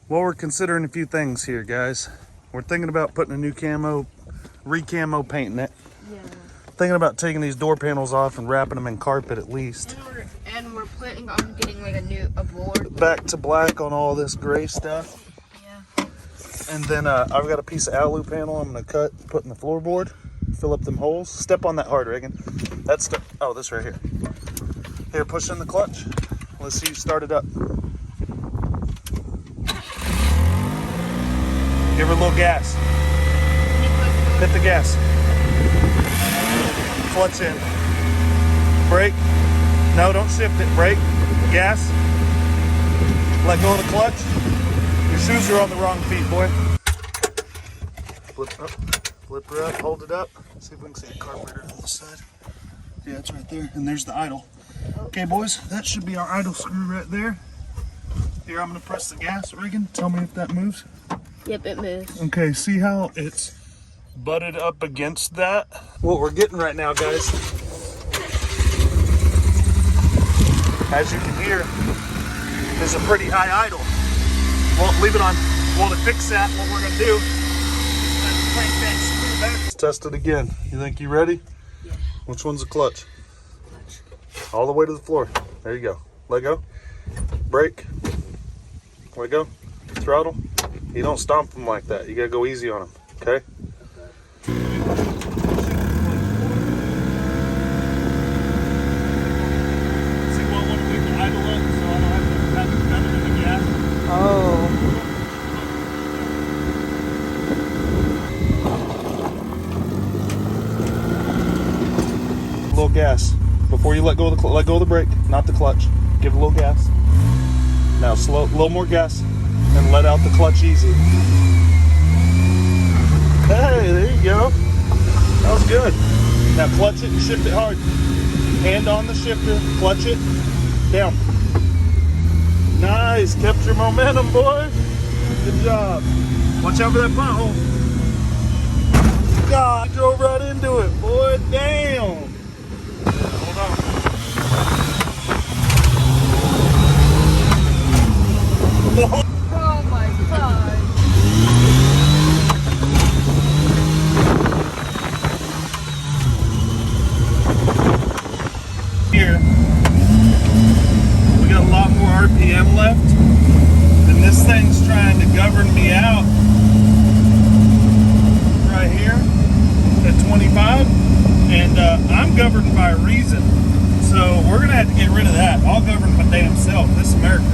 Well, we're considering a few things here, guys. We're thinking about putting a new camo, re-camo painting it. Yeah. Thinking about taking these door panels off and wrapping them in carpet at least. And we're planning on getting like a board. Back to black on all this gray stuff. Yeah. And then I've got a piece of alu panel I'm gonna cut, put in the floorboard, fill up them holes. Step on that hard, Reagan. That's the, oh, this right here. Here, push in the clutch. Let's see you start it up. Give her a little gas. Hit the gas. Clutch in. Brake. No, don't shift it. Brake. Gas. Let go of the clutch. Your shoes are on the wrong feet, boy. Flip up. Flip her up. Hold it up. See if we can see a carburetor on the side. Yeah, it's right there. And there's the idle. Okay, boys. That should be our idle screw right there. Here, I'm going to press the gas. Reagan, tell me if that moves. Yep, it moves. Okay, see how it's butted up against that? What we're getting right now, guys, as you can hear, is a pretty high idle. Won't leave it on. Well, to fix that, what we're gonna do is crank that screw back. Let's test it again. You think you ready? Yeah. Which one's the clutch? All the way to the floor. There you go. Let go. Brake. Let go. Throttle. You don't stomp them like that. You gotta go easy on them, okay? Oh. A little gas before you let go of the brake, not the clutch. Give it a little gas. Now slow, a little more gas, and let out the clutch easy. Hey, there you go. That was good. Now clutch it and shift it hard. Hand on the shifter, clutch it, down. Nice, kept your momentum, boy. Good job. Watch out for that pothole. God, drove right into it, boy. Damn. Hold on. Oh my God. Here, we got a lot more RPM left, and this thing's trying to govern me out right here at 25, and I'm governed by reason, so we're gonna have to get rid of that. I'll govern my damn self. This is America.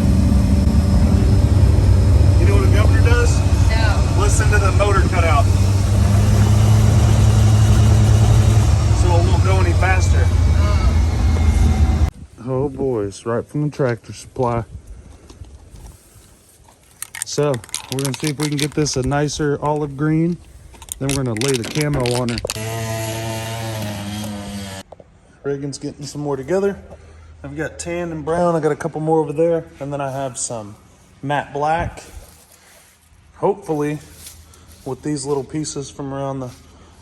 You know what a governor does? No. Listen to the motor cut out, so it won't go any faster. Oh boys, right from the Tractor Supply. So we're gonna see if we can get this a nicer olive green. Then we're gonna lay the camo on her. Reagan's getting some more together. I've got tan and brown. I got a couple more over there, and then I have some matte black. Hopefully, with these little pieces from around the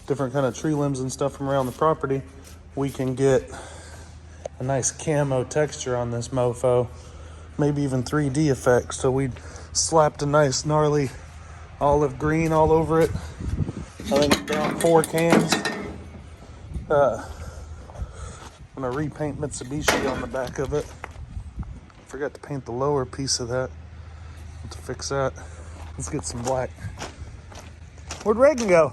different kind of tree limbs and stuff from around the property, we can get a nice camo texture on this mofo, maybe even 3D effect. So we slapped a nice gnarly olive green all over it. I think down 4 cans. I'm gonna repaint Mitsubishi on the back of it. Forgot to paint the lower piece of that. To fix that, let's get some black. Where'd Reagan go?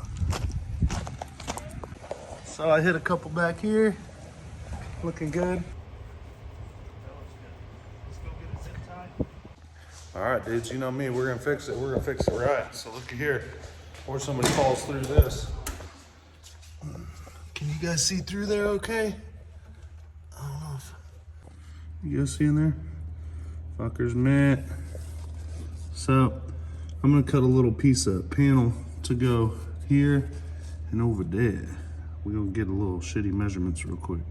So I hit a couple back here. Looking good. Let's go get a zip tie. All right, dudes, you know me, we're gonna fix it. We're gonna fix it right. So look here, or somebody falls through this. Can you guys see through there okay? I don't know if you guys see in there? Fucker's mint. So I'm gonna cut a little piece of panel to go here and over there. We're gonna get a little shitty measurements real quick.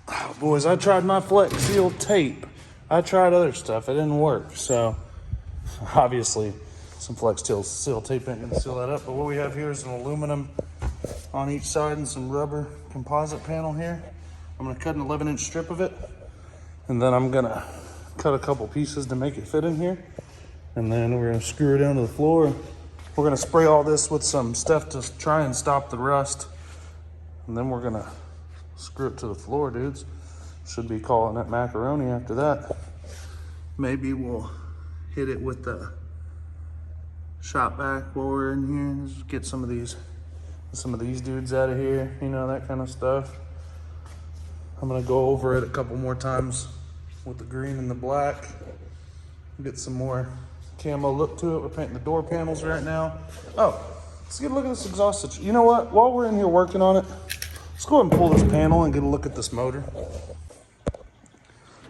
Oh, boys, I tried my Flex Seal tape. I tried other stuff, it didn't work. So obviously some Flex Seal tape ain't gonna seal that up. But what we have here is an aluminum on each side and some rubber composite panel here. I'm gonna cut an 11-inch strip of it, and then I'm gonna cut a couple pieces to make it fit in here. And then we're gonna screw it down to the floor. We're gonna spray all this with some stuff to try and stop the rust. And then we're gonna screw it to the floor, dudes. Should be calling it macaroni after that. Maybe we'll hit it with the shop vac while we're in here. Just get some of these dudes out of here, you know, that kind of stuff. I'm gonna go over it a couple more times with the green and the black. Get some more camo look to it. We're painting the door panels right now. Oh, let's get a look at this exhaust. You know what? While we're in here working on it, let's go ahead and pull this panel and get a look at this motor.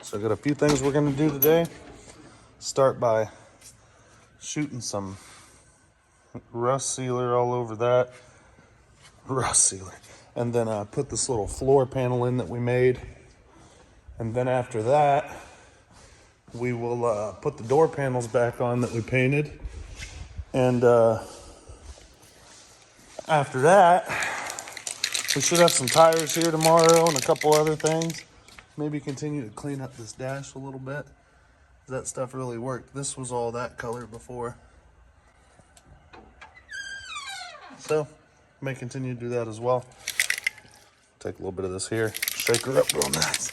So I got a few things we're gonna do today. Start by shooting some rust sealer all over that. Rust sealer. And then put this little floor panel in that we made. And then after that, we will put the door panels back on that we painted. And after that, we should have some tires here tomorrow and a couple other things. Maybe continue to clean up this dash a little bit. That stuff really worked. This was all that color before. So, may continue to do that as well. Take a little bit of this here, shake her up real nice.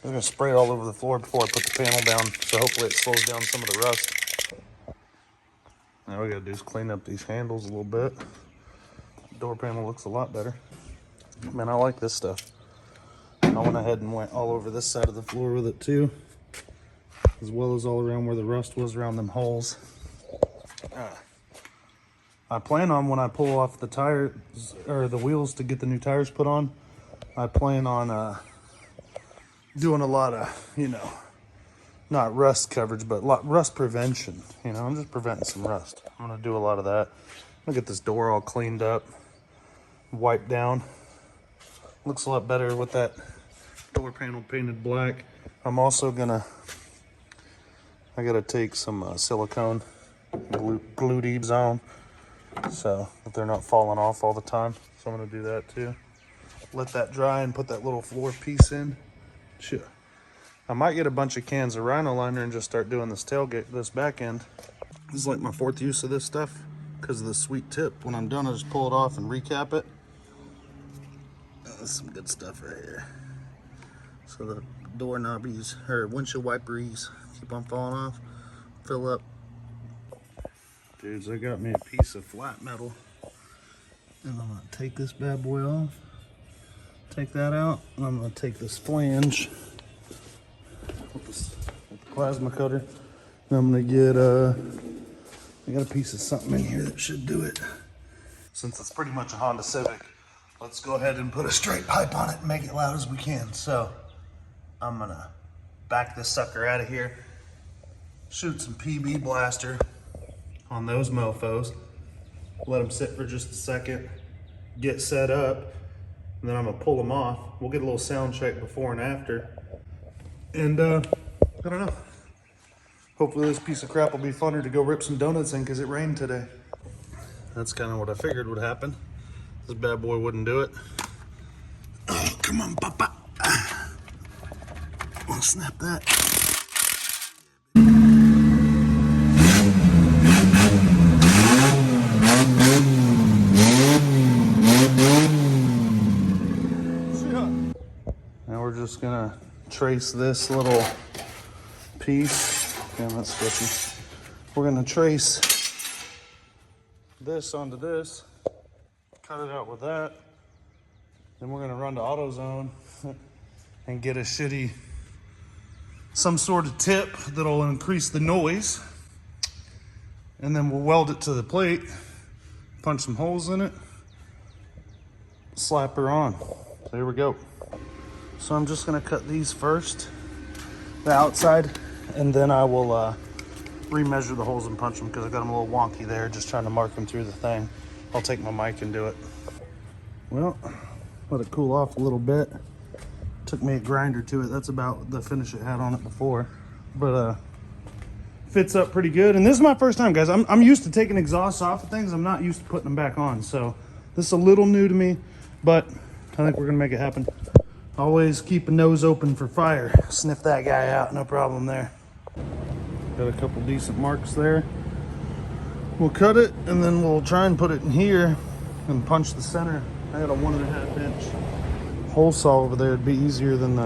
I'm gonna spray it all over the floor before I put the panel down, so hopefully it slows down some of the rust. Now what we gotta do is clean up these handles a little bit. The door panel looks a lot better. Man, I like this stuff. I went ahead and went all over this side of the floor with it too, as well as all around where the rust was around them holes. I plan on, when I pull off the tires or the wheels to get the new tires put on, I plan on doing a lot of, you know, not rust coverage, but rust prevention. You know, I'm just preventing some rust. I'm gonna do a lot of that. I'm gonna get this door all cleaned up, wiped down. Looks a lot better with that door panel painted black. I'm also gonna, I gotta take some silicone, glue these on, so that they're not falling off all the time. So I'm gonna do that too. Let that dry and put that little floor piece in. Sure. I might get a bunch of cans of Rhino liner and just start doing this tailgate, this back end. This is like my 4th use of this stuff because of the sweet tip. When I'm done, I just pull it off and recap it. That's some good stuff right here. So the door knobbies, or windshield wipers, keep on falling off, fill up. Dudes, I got me a piece of flat metal. And I'm gonna take this bad boy off. Take that out, and I'm gonna take this flange with the plasma cutter. And I'm gonna get I got a piece of something in here that should do it. Since it's pretty much a Honda Civic, let's go ahead and put a straight pipe on it and make it loud as we can. So I'm gonna back this sucker out of here, shoot some PB blaster on those mofos, let them sit for just a second, get set up, and then I'm gonna pull them off. We'll get a little sound check before and after. And I don't know. Hopefully this piece of crap will be funner to go rip some donuts in because it rained today. That's kind of what I figured would happen. This bad boy wouldn't do it. Oh, come on, Papa. I'll snap that. Now we're just gonna trace this little piece. Damn, that's squishy. We're gonna trace this onto this, cut it out with that. Then we're gonna run to AutoZone and get a shitty, some sort of tip that'll increase the noise. And then we'll weld it to the plate, punch some holes in it, slap her on. So here we go. So I'm just gonna cut these first, the outside, and then I will remeasure the holes and punch them because I got them a little wonky there, just trying to mark them through the thing. I'll take my mic and do it. Well, let it cool off a little bit. Took me a grinder to it. That's about the finish it had on it before, but fits up pretty good. And this is my first time, guys. I'm used to taking exhausts off of things. I'm not used to putting them back on, so this is a little new to me, but I think we're gonna make it happen. Always keep a nose open for fire. Sniff that guy out, no problem there. Got a couple decent marks there. We'll cut it and then we'll try and put it in here and punch the center. I got a 1.5 inch hole saw over there. It'd be easier than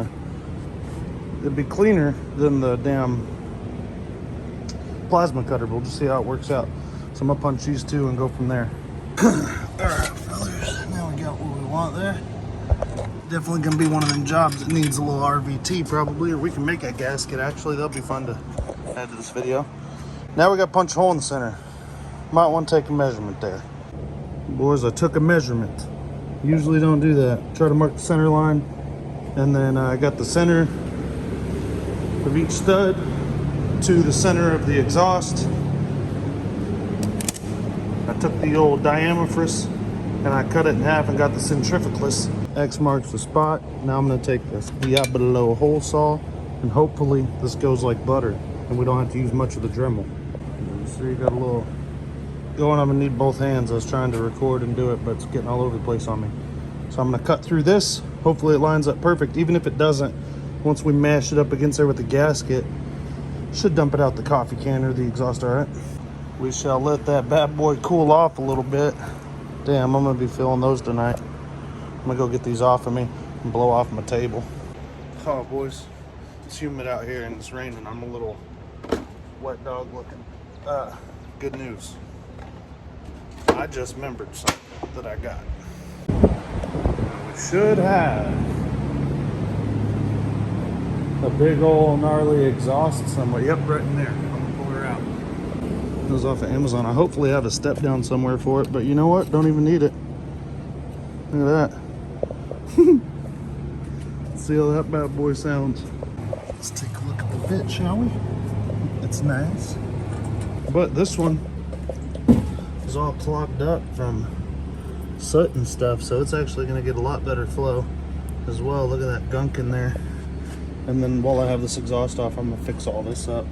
it'd be cleaner than the damn plasma cutter. We'll just see how it works out. So I'm gonna punch these two and go from there. All right, fellas, now we got what we want there. Definitely gonna be one of them jobs that needs a little RVT probably, or we can make a gasket actually. That'll be fun to add to this video. Now we got to punch a hole in the center. Might want to take a measurement there. Boys, I took a measurement. Usually don't do that. Try to mark the center line, and then I got the center of each stud to the center of the exhaust. I took the old diametrus and I cut it in half and got the centrifugous. X marks the spot. Now I'm going to take this Diablo hole saw, and hopefully this goes like butter and we don't have to use much of the Dremel. So you got a little going. I'm going to need both hands. I was trying to record and do it, but it's getting all over the place on me. So I'm going to cut through this. Hopefully it lines up perfect. Even if it doesn't, once we mash it up against there with the gasket, should dump it out the coffee can or the exhaust. All right. We shall let that bad boy cool off a little bit. Damn, I'm going to be feeling those tonight. I'm gonna go get these off of me and blow off my table. Oh, boys, it's humid out here and it's raining. I'm a little wet dog looking. Good news. I just remembered something that I got. We should have a big old gnarly exhaust somewhere. Yep, right in there. I'm gonna pull her out. It was off of Amazon. I hopefully have a step down somewhere for it, but you know what? Don't even need it. Look at that. See how that bad boy sounds. Let's take a look at the bit, shall we? It's nice. But this one is all clogged up from soot and stuff, so it's actually going to get a lot better flow as well. Look at that gunk in there. And then while I have this exhaust off, I'm going to fix all this up.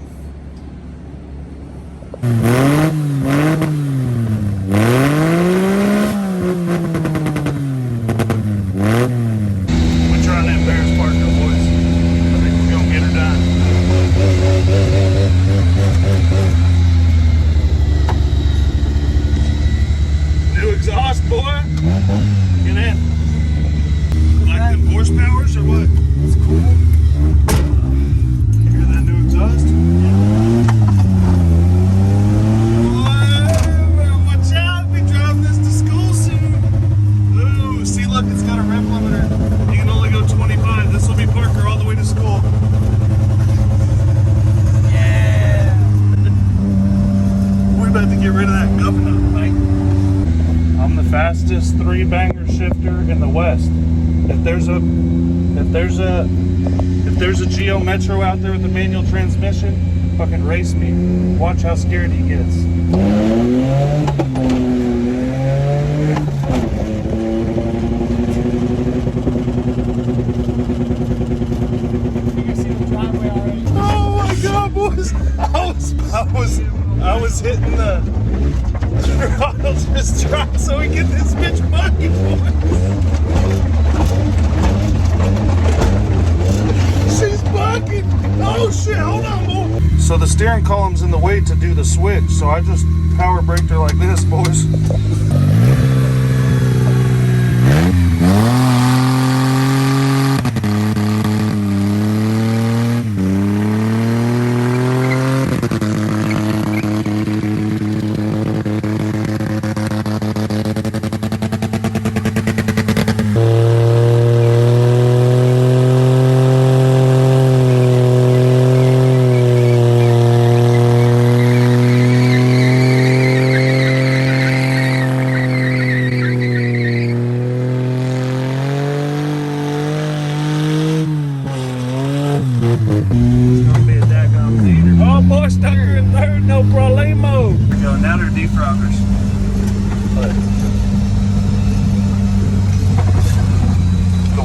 Fastest 3-banger shifter in the West. If there's a Geo Metro out there with a manual transmission, fucking race me. Watch how scared he gets. Oh my god, boys! I was hitting the throttle just trying so we get this bitch bucket, boys. She's bucking. Oh shit, hold on, boy. So the steering column's in the way to do the switch, so I just power braked her like this, boys.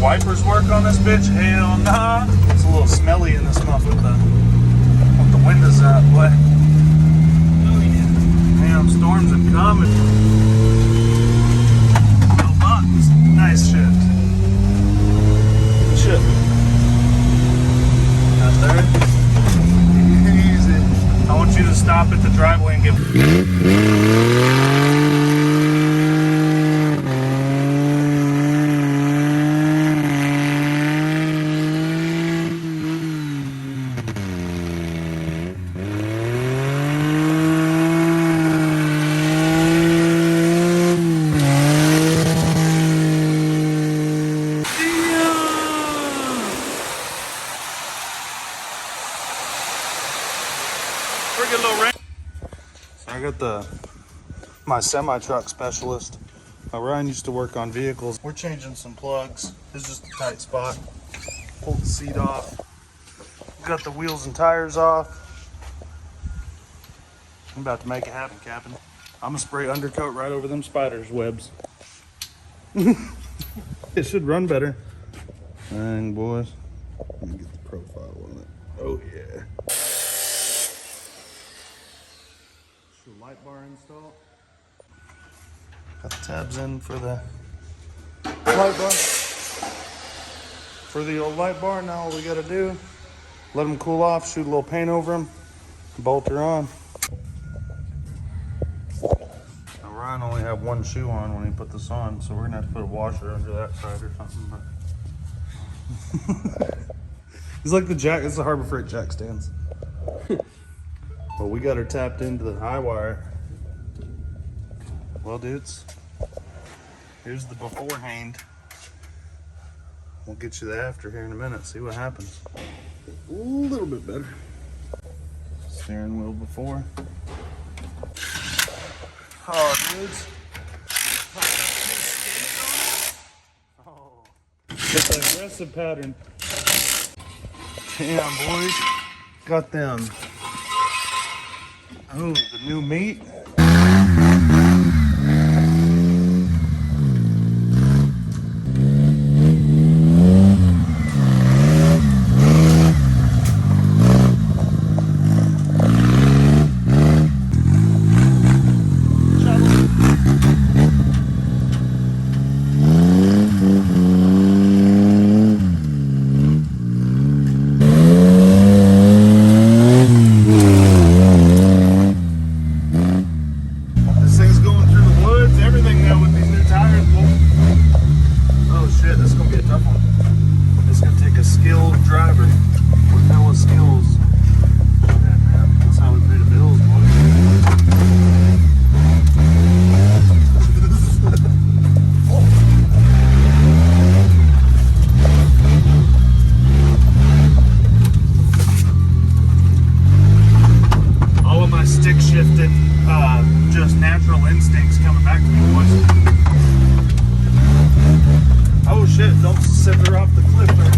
Wipers work on this bitch? Hell nah. It's a little smelly in this muff with the windows out, boy. Oh yeah. Damn, storms are coming. No buttons. Nice shift. Shift. Not there. Easy. at the driveway and give. Freaking low range. So I got my semi-truck specialist. Ryan used to work on vehicles. We're changing some plugs. This is just a tight spot. Pulled the seat off. Got the wheels and tires off. I'm about to make it happen, Captain. I'm gonna spray undercoat right over them spiders' webs. It should run better. Dang, boys. Let me get the profile on it. Oh, yeah. Light bar install. Got the tabs in for the light bar. For the old light bar, now all we gotta do, let them cool off, shoot a little paint over them, bolt her on. Now Ryan only had one shoe on when he put this on, so we're gonna have to put a washer under that side or something. But it's like it's the Harbor Freight jack stands. Well, we got her tapped into the high wire. Well, dudes, here's the beforehand. We'll get you the after here in a minute, see what happens. A little bit better. Steering wheel before. Oh, dudes. Oh, it's an aggressive pattern. Damn, boys. Got them. Oh, the new meat. Just natural instincts coming back to me, boys. Oh shit, don't send her off the cliff there.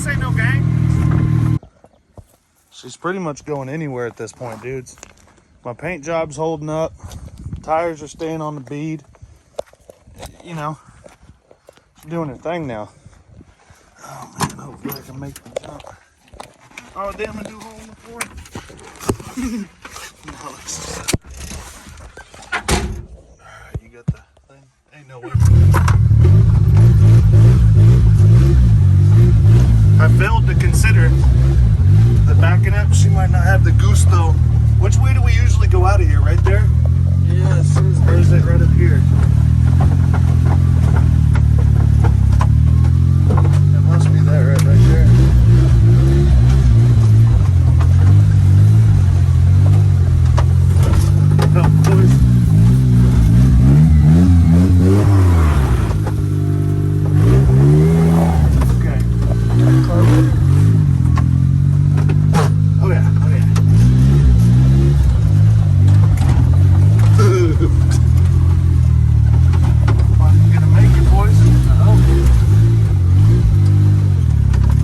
ain't no gang. She's pretty much going anywhere at this point, dudes. My paint job's holding up. Tires are staying on the bead. You know, she's doing her thing now. Oh man, hopefully I can make the jump. Oh damn, I do a hole in the floor. No, alright, you got the thing? Ain't no way. I failed to consider that backing up, she might not have the gusto. Which way do we usually go out of here? Right there? Yes. Or is it right up here? It must be that right there. Oh, boys. Okay. Oh yeah, oh yeah. I'm gonna make it, boys. I hope.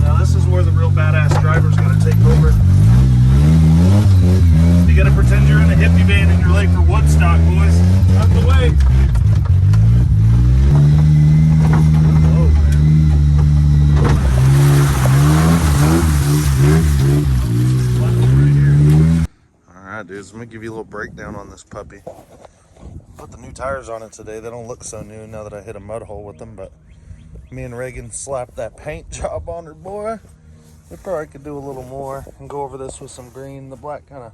Now this is where the real badass driver's gonna take over. You gotta pretend you're in a hippie van and you're late for Woodstock, boys. Out the way. Oh man. Alright dudes, let me give you a little breakdown on this puppy. Put the new tires on it today. They don't look so new now that I hit a mud hole with them, but me and Reagan slapped that paint job on her, boy. We probably could do a little more and go over this with some green. The black kind of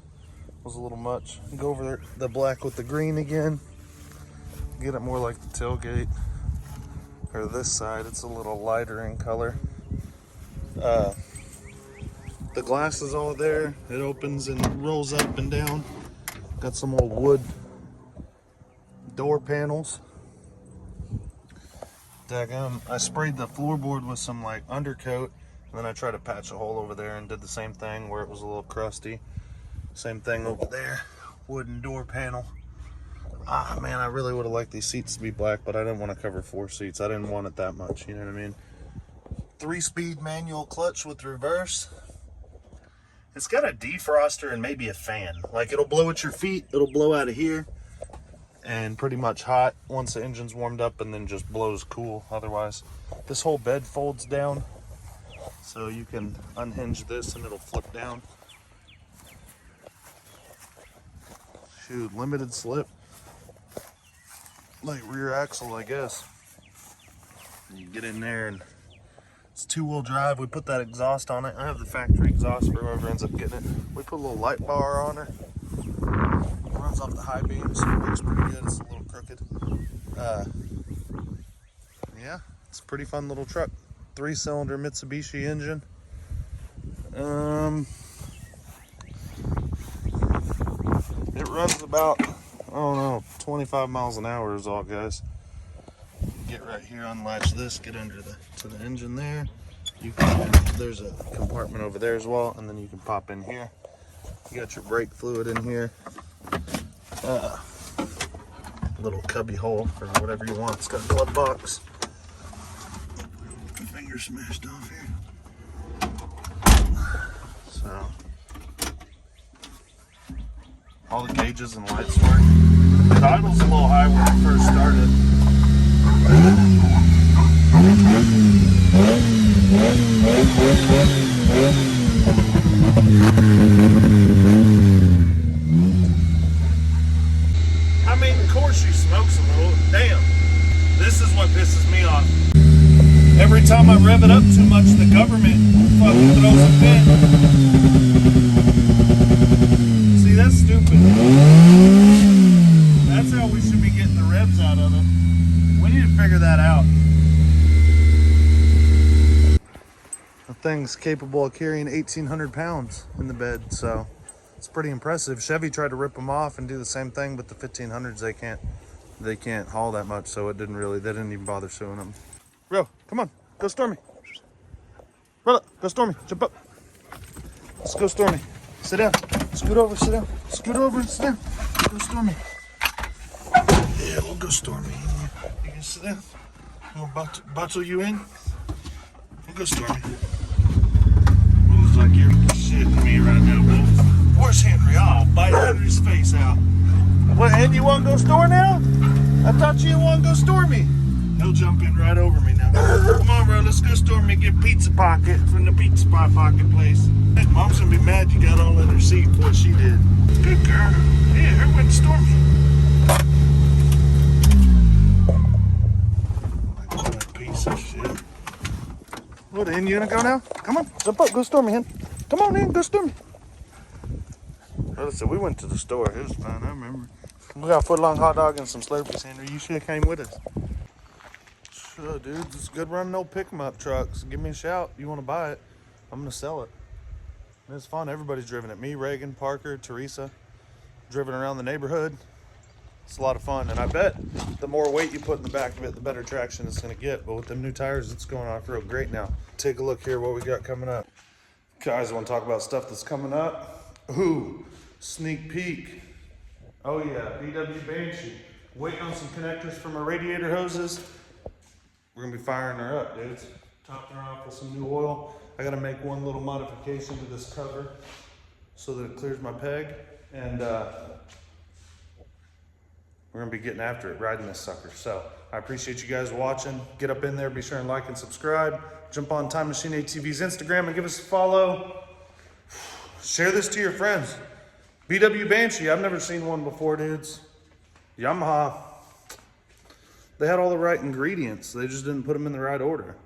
was a little much. Go over the black with the green again. Get it more like the tailgate. Or this side, it's a little lighter in color. The glass is all there. It opens and rolls up and down. Got some old wood door panels. Daggum, I sprayed the floorboard with some like undercoat, and then I tried to patch a hole over there and did the same thing where it was a little crusty. Same thing over there, wooden door panel. Ah man, I really would have liked these seats to be black, but I didn't want to cover 4 seats. I didn't want it that much, you know what I mean? 3-speed manual clutch with reverse. It's got a defroster and maybe a fan. Like it'll blow at your feet, it'll blow out of here, and pretty much hot once the engine's warmed up, and then just blows cool otherwise. This whole bed folds down, so you can unhinge this and it'll flip down. Shoot, limited slip. Like rear axle, I guess. And you get in there and it's 2-wheel drive. We put that exhaust on it. I have the factory exhaust for whoever ends up getting it. We put a little light bar on her. Runs off the high beams. Works pretty good. It's a little crooked. Yeah, it's a pretty fun little truck. 3-cylinder Mitsubishi engine. It runs about, I don't know, 25 miles an hour is all, guys. Get right here, unlatch this, get under to the engine there. You can, there's a compartment over there as well, and then you can pop in here. You got your brake fluid in here. Little cubby hole for whatever you want. It's got a glove box. Finger smashed off here. So all the gauges and lights work. The idle's a little high when it first started. I mean, of course she smokes a little. Damn. This is what pisses me off. Every time I rev it up too much, the government fucking throws a fit. See, that's stupid. That's how we should be getting the revs out of it. We need to figure that out. The thing's capable of carrying 1,800 pounds in the bed, so it's pretty impressive. Chevy tried to rip them off and do the same thing, but the 1500s they can't haul that much, so they didn't even bother showing them. Bro, come on, go Stormy. Brother, go Stormy, jump up. Let's go Stormy. Sit down. Scoot over, sit down. Scoot over and sit down. Go Stormy. Yeah, we'll go Stormy. You can sit down. We'll bottle you in. We'll go Stormy. want to go store now? I thought you didn't want to go store me. He'll jump in right over me now. Come on, bro, let's go store me and get pizza pocket from the pizza pocket place. Mom's gonna be mad you got all in her seat for what she did. Good girl. Yeah, her went to store me. That piece of shit. What, in you gonna go now? Come on, jump up, go store me, hen. Come on in, go store me. Well, listen, we went to the store. It was fun, I remember. We got a foot-long hot dog and some Slurpees, Henry. You should have came with us. Sure, dude. It's good running old pick-em-up trucks. Give me a shout. You want to buy it? I'm going to sell it. It's fun. Everybody's driven it. Me, Reagan, Parker, Teresa. Driven around the neighborhood. It's a lot of fun. And I bet the more weight you put in the back of it, the better traction it's going to get. But with them new tires, it's going off real great now. Take a look here what we got coming up. Guys, I want to talk about stuff that's coming up. Ooh, sneak peek. Oh yeah, VW Banshee. Waiting on some connectors for my radiator hoses. We're gonna be firing her up, dudes. Topping her off with some new oil. I gotta make one little modification to this cover so that it clears my peg. And we're gonna be getting after it, riding this sucker. So I appreciate you guys watching. Get up in there, be sure and like and subscribe. Jump on Time Machine ATV's Instagram and give us a follow. Share this to your friends. VW Banshee, I've never seen one before, dudes. Yamaha, they had all the right ingredients. They just didn't put them in the right order.